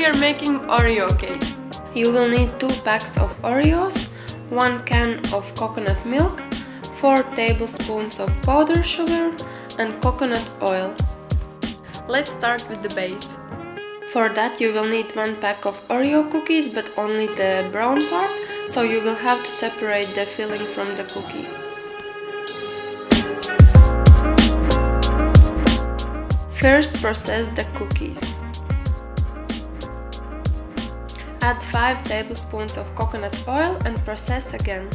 we are making Oreo cake. You will need 2 packs of Oreos, 1 can of coconut milk, 4 tablespoons of powdered sugar and coconut oil. Let's start with the base. For that you will need 1 pack of Oreo cookies, but only the brown part, so you will have to separate the filling from the cookie. First process the cookies. Add 5 tablespoons of coconut oil and process again.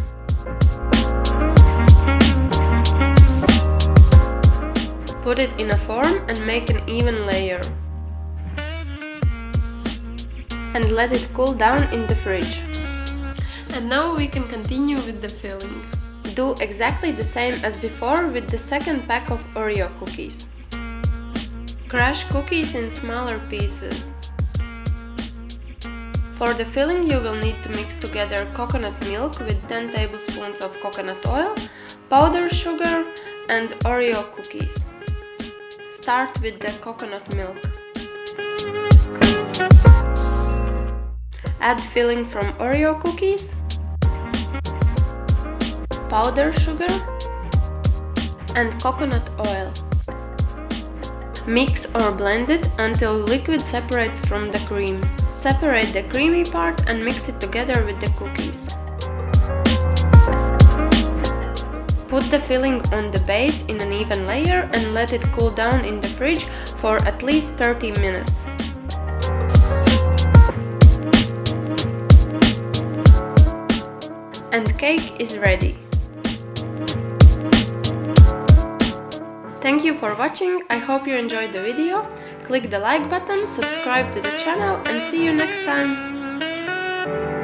Put it in a form and make an even layer. And let it cool down in the fridge. And now we can continue with the filling. Do exactly the same as before with the second pack of Oreo cookies. Crush cookies in smaller pieces. For the filling you will need to mix together coconut milk with 10 tablespoons of coconut oil, powdered sugar and Oreo cookies. Start with the coconut milk. Add filling from Oreo cookies, powdered sugar and coconut oil. Mix or blend it until liquid separates from the cream. Separate the creamy part and mix it together with the cookies. Put the filling on the base in an even layer and let it cool down in the fridge for at least 30 minutes. And cake is ready. Thank you for watching, I hope you enjoyed the video. Click the like button, subscribe to the channel and see you next time!